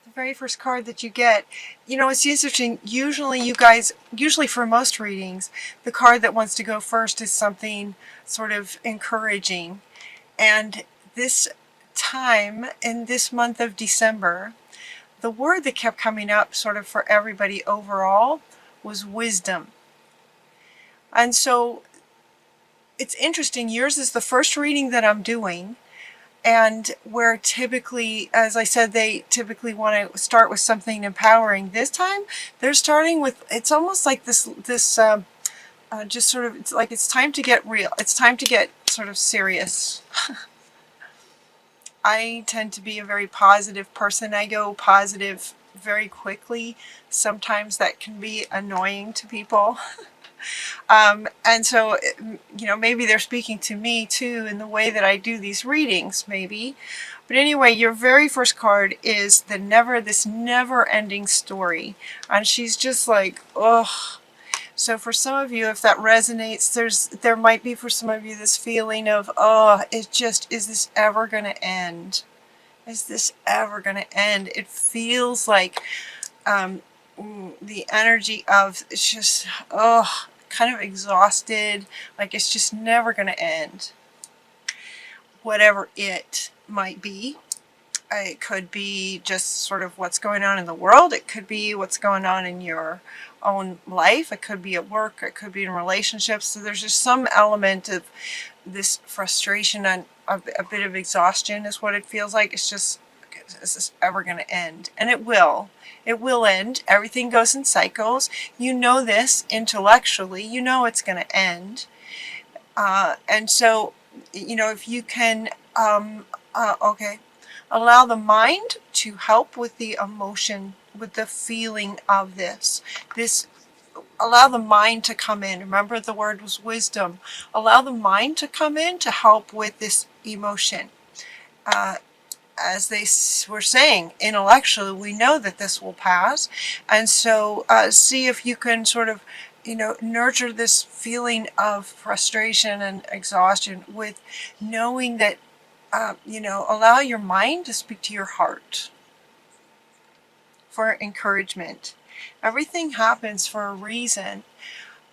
The very first card that you get, you know, it's interesting. Usually you guys, usually for most readings, the card that wants to go first is something sort of encouraging. And this time, in this month of December, the word that kept coming up sort of for everybody overall was wisdom. And so it's interesting. Yours is the first reading that I'm doing. And where typically, as I said, they typically want to start with something empowering. This time, they're starting with, it's almost like this just sort of, it's like it's time to get real. It's time to get sort of serious. I tend to be a very positive person. I go positive very quickly. Sometimes that can be annoying to people. And so, you know, maybe they're speaking to me too in the way that I do these readings, maybe. But anyway, your very first card is this never-ending story. And she's just like, ugh. So for some of you, if that resonates, there might be for some of you this feeling of, oh, it just, is this ever going to end? Is this ever going to end? It feels like the energy of, it's just, oh, kind of exhausted, like it's just never going to end. Whatever it might be. It could be just sort of what's going on in the world. It could be what's going on in your own life. It could be at work. It could be in relationships. So there's just some element of this frustration and a bit of exhaustion is what it feels like. It's just, is this ever going to end? And it will. It will end. Everything goes in cycles. You know this intellectually. You know it's going to end. And so, you know, if you can, okay, allow the mind to help with the emotion, with the feeling of this. Allow the mind to come in. Remember, the word was wisdom. Allow the mind to come in to help with this emotion. As they were saying, intellectually, we know that this will pass. And so see if you can sort of, you know, nurture this feeling of frustration and exhaustion with knowing that, you know, allow your mind to speak to your heart for encouragement. Everything happens for a reason.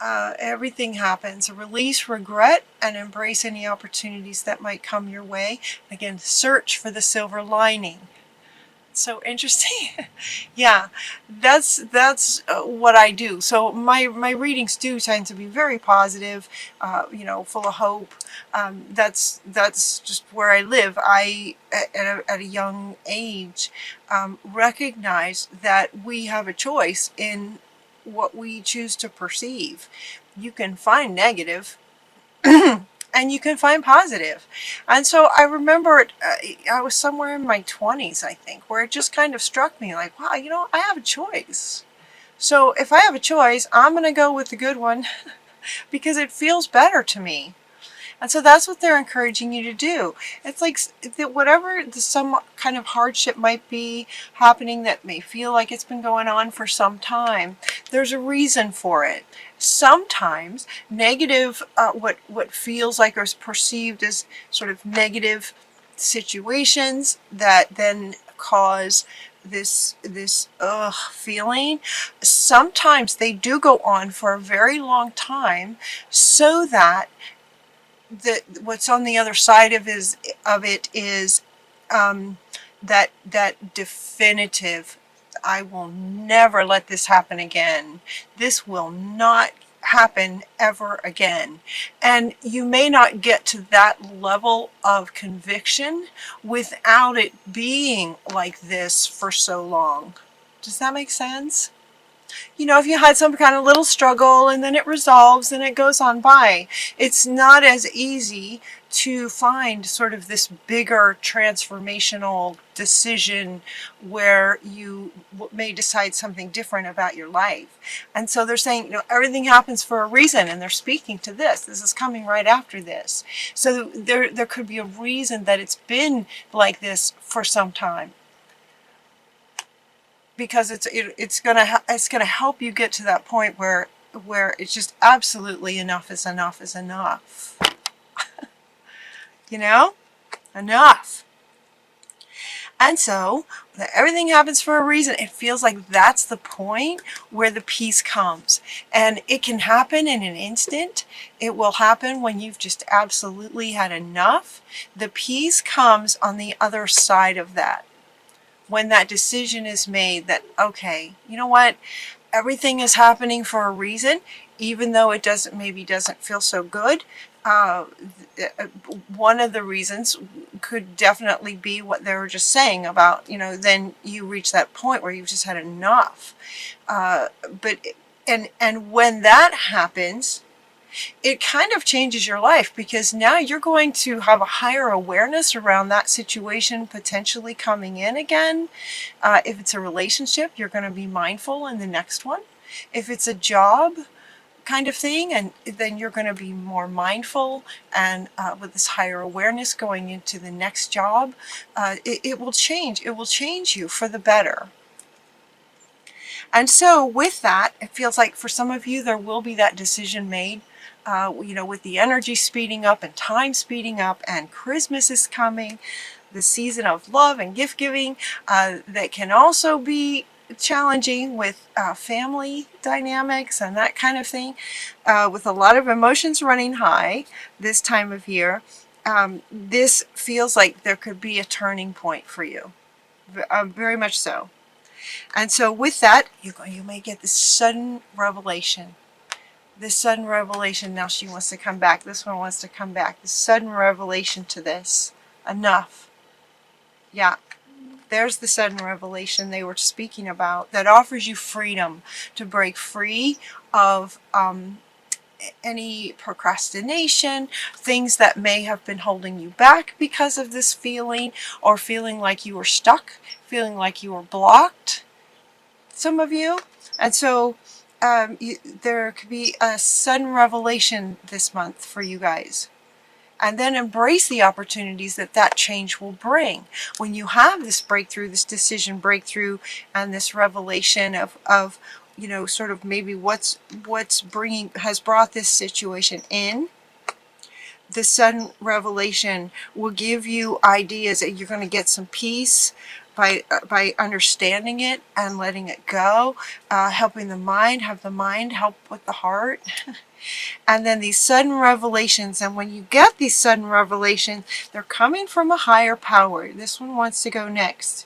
Everything happens. Release regret and embrace any opportunities that might come your way. Again, search for the silver lining. So interesting. Yeah, that's what I do. So my readings do tend to be very positive, you know, full of hope. That's just where I live. I at a young age recognize that we have a choice in what we choose to perceive. You can find negative and you can find positive. And so I remember I was somewhere in my 20s, I think, where it just kind of struck me like, wow, you know, I have a choice. So if I have a choice, I'm going to go with the good one because it feels better to me. And so that's what they're encouraging you to do. It's like whatever some kind of hardship might be happening that may feel like it's been going on for some time, there's a reason for it. Sometimes negative, what feels like or is perceived as sort of negative situations that then cause this feeling, sometimes they do go on for a very long time so that what's on the other side of it is that definitive, I will never let this happen again. This will not happen ever again. And you may not get to that level of conviction without it being like this for so long. Does that make sense? You know, if you had some kind of little struggle and then it resolves and it goes on by, it's not as easy to find sort of this bigger transformational decision where you may decide something different about your life. And so they're saying, you know, everything happens for a reason, and they're speaking to this. This is coming right after this. So there could be a reason that it's been like this for some time. Because it's gonna help you get to that point where it's just absolutely enough is enough is enough. You know, enough. And so everything happens for a reason. It feels like that's the point where the peace comes. And it can happen in an instant. It will happen when you've just absolutely had enough. The peace comes on the other side of that. When that decision is made that, okay, you know what? Everything is happening for a reason, even though it maybe doesn't feel so good. One of the reasons could definitely be what they were just saying about, then you reach that point where you've just had enough. And when that happens, it kind of changes your life, because now you're going to have a higher awareness around that situation potentially coming in again. If it's a relationship, you're going to be mindful in the next one. If it's a job kind of thing, and then you're going to be more mindful, and with this higher awareness going into the next job, it will change. It will change you for the better. And so with that, it feels like for some of you there will be that decision made. With the energy speeding up and time speeding up, and Christmas is coming, the season of love and gift giving, that can also be challenging with family dynamics and that kind of thing, with a lot of emotions running high this time of year. This feels like there could be a turning point for you, very much so. And so with that, you may get this sudden revelation. This sudden revelation, now she wants to come back. This one wants to come back. This sudden revelation to this. Enough. Yeah. There's the sudden revelation they were speaking about that offers you freedom to break free of any procrastination, things that may have been holding you back because of this feeling, or feeling like you were stuck, feeling like you were blocked, some of you. And so there could be a sudden revelation this month for you guys. And then embrace the opportunities that change will bring. When you have this breakthrough, this decision breakthrough, and this revelation of sort of maybe what's has brought this situation in, the sudden revelation will give you ideas that you're going to get some peace by understanding it and letting it go, helping the mind, have the mind help with the heart. And then these sudden revelations, and when you get these sudden revelations, they're coming from a higher power. This one wants to go next.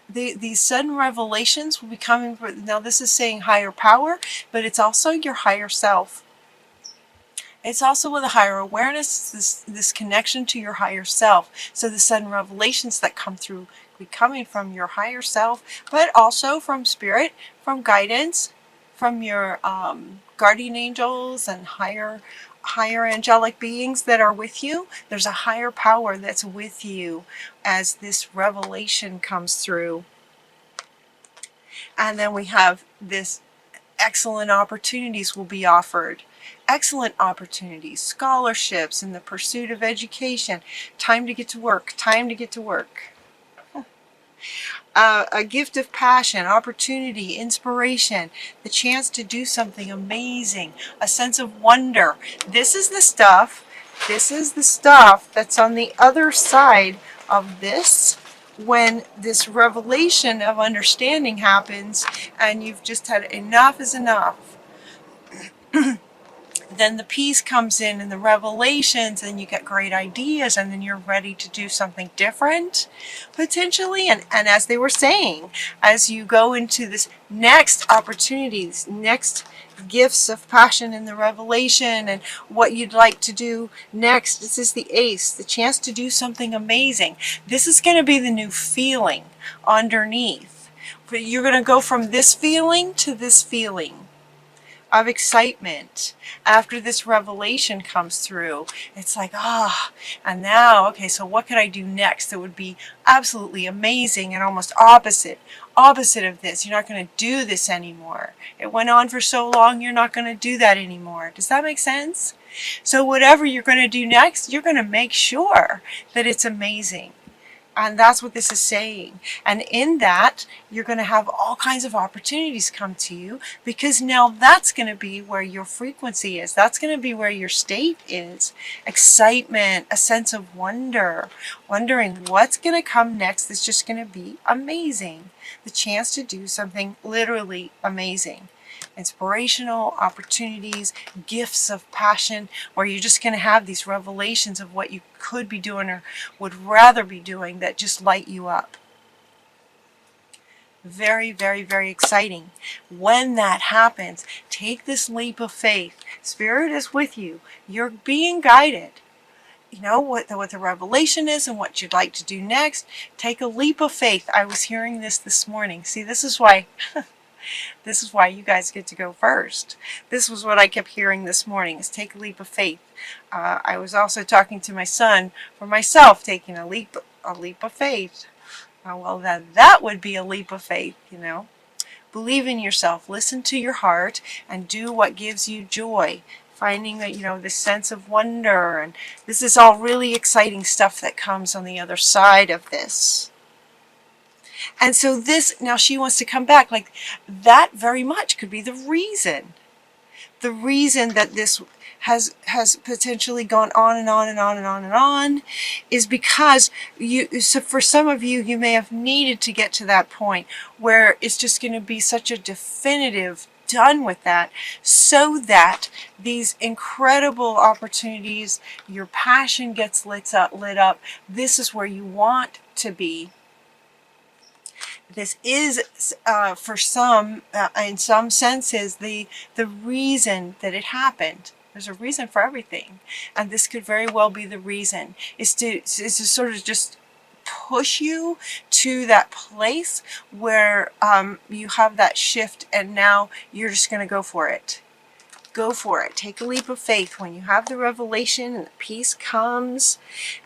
These sudden revelations will be coming from, now this is saying higher power, but it's also your higher self. It's also with a higher awareness, this connection to your higher self. So the sudden revelations that come through will be coming from your higher self, but also from spirit, from guidance, from your guardian angels and higher angelic beings that are with you. There's a higher power that's with you as this revelation comes through. And then we have this excellent opportunities will be offered. Excellent opportunities, scholarships in the pursuit of education, time to get to work, time to get to work. A gift of passion, opportunity, inspiration, the chance to do something amazing, a sense of wonder. This is the stuff that's on the other side of this, when this revelation of understanding happens and you've just had enough is enough. Then the peace comes in and the revelations, and you get great ideas, and then you're ready to do something different, potentially. And as they were saying, as you go into this next opportunities, next gifts of passion in the revelation, and what you'd like to do next, this is the ace, the chance to do something amazing. This is going to be the new feeling underneath. But you're going to go from this feeling to this feeling of excitement after this revelation comes through. It's like, and now, okay, so what could I do next that would be absolutely amazing and almost opposite of this? You're not going to do this anymore. It went on for so long, you're not going to do that anymore. Does that make sense? So whatever you're going to do next, you're going to make sure that it's amazing. And that's what this is saying. And in that, you're going to have all kinds of opportunities come to you, because now that's going to be where your frequency is. That's going to be where your state is. Excitement, a sense of wonder, wondering what's going to come next is just going to be amazing. The chance to do something literally amazing. Inspirational opportunities, gifts of passion, where you're just going to have these revelations of what you could be doing or would rather be doing that just light you up. Very, very, very exciting. When that happens, take this leap of faith. Spirit is with you. You're being guided. You know what the revelation is and what you'd like to do next. Take a leap of faith. I was hearing this morning. See, this is why you guys get to go first. This was what I kept hearing this morning, is take a leap of faith. I was also talking to my son for myself, taking a leap of faith. Well, that would be a leap of faith, you know. Believe in yourself, listen to your heart, and do what gives you joy. Finding that, you know, this sense of wonder, and this is all really exciting stuff that comes on the other side of this. And so this, now she wants to come back, like that very much could be the reason that this has potentially gone on and on and on and on and on, is because so for some of you, you may have needed to get to that point where it's just going to be such a definitive done with that, so that these incredible opportunities, your passion gets lit up. This is where you want to be. This is, for some, in some senses, the reason that it happened. There's a reason for everything, and this could very well be the reason. Is to sort of just push you to that place where you have that shift, and now you're just going to go for it. Go for it. Take a leap of faith. When you have the revelation and the peace comes,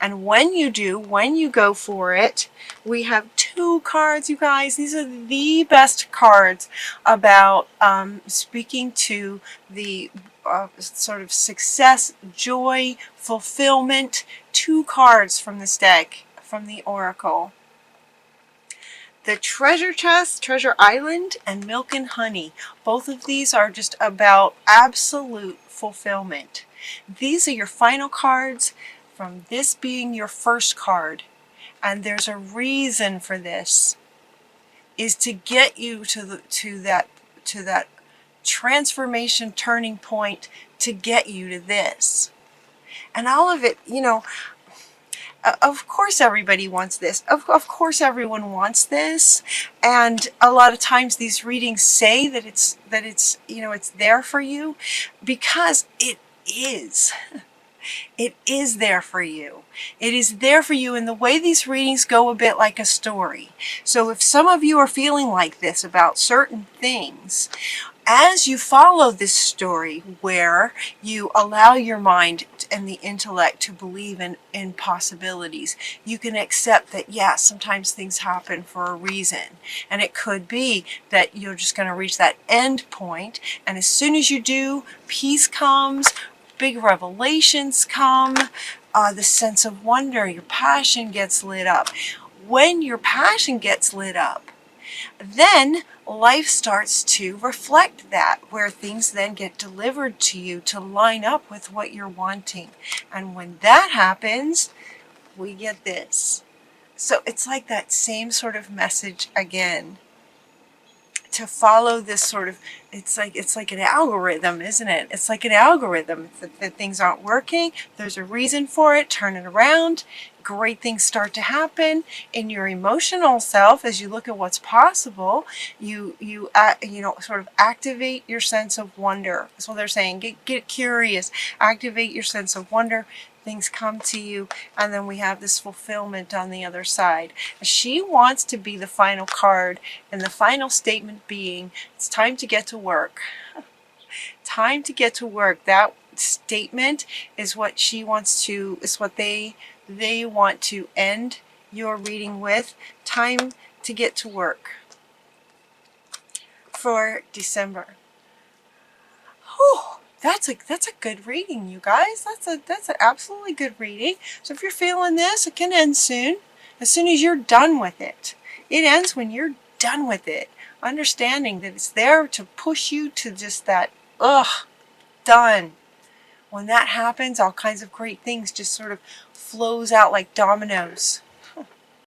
and when you do, when you go for it, we have 2 cards, you guys. These are the best cards about speaking to the sort of success, joy, fulfillment. 2 cards from this deck, from the Oracle. The Treasure Chest, Treasure Island, and Milk and Honey. Both of these are just about absolute fulfillment. These are your final cards, from this being your first card. And there's a reason for this, is to get you to that transformation turning point, to get you to this. And all of it, you know, of course everybody wants this. Of course everyone wants this. And a lot of times these readings say that it's you know, it's there for you, because it is. It is there for you. It is there for you, and the way these readings go a bit like a story. So if some of you are feeling like this about certain things, as you follow this story where you allow your mind and the intellect to believe in possibilities, you can accept that, yes, sometimes things happen for a reason. And it could be that you're just going to reach that end point, and as soon as you do, peace comes, big revelations come, the sense of wonder, your passion gets lit up. When your passion gets lit up, then life starts to reflect that, where things then get delivered to you to line up with what you're wanting. And when that happens, we get this. So it's like that same sort of message again. To follow this sort of, it's like an algorithm, isn't it? It's like an algorithm. If things aren't working, there's a reason for it. Turn it around. Great things start to happen in your emotional self as you look at what's possible. You know, sort of activate your sense of wonder. That's what they're saying. Get curious. Activate your sense of wonder. Things come to you, and then we have this fulfillment on the other side. She wants to be the final card, and the final statement being, it's time to get to work. Time to get to work. That statement is what she wants to, is what they want to end your reading with. Time to get to work for December. Whew. That's a good reading, you guys. That's an absolutely good reading. So if you're feeling this, it can end soon. As soon as you're done with it. It ends when you're done with it. Understanding that it's there to push you to just that, ugh, done. When that happens, all kinds of great things just sort of flows out like dominoes.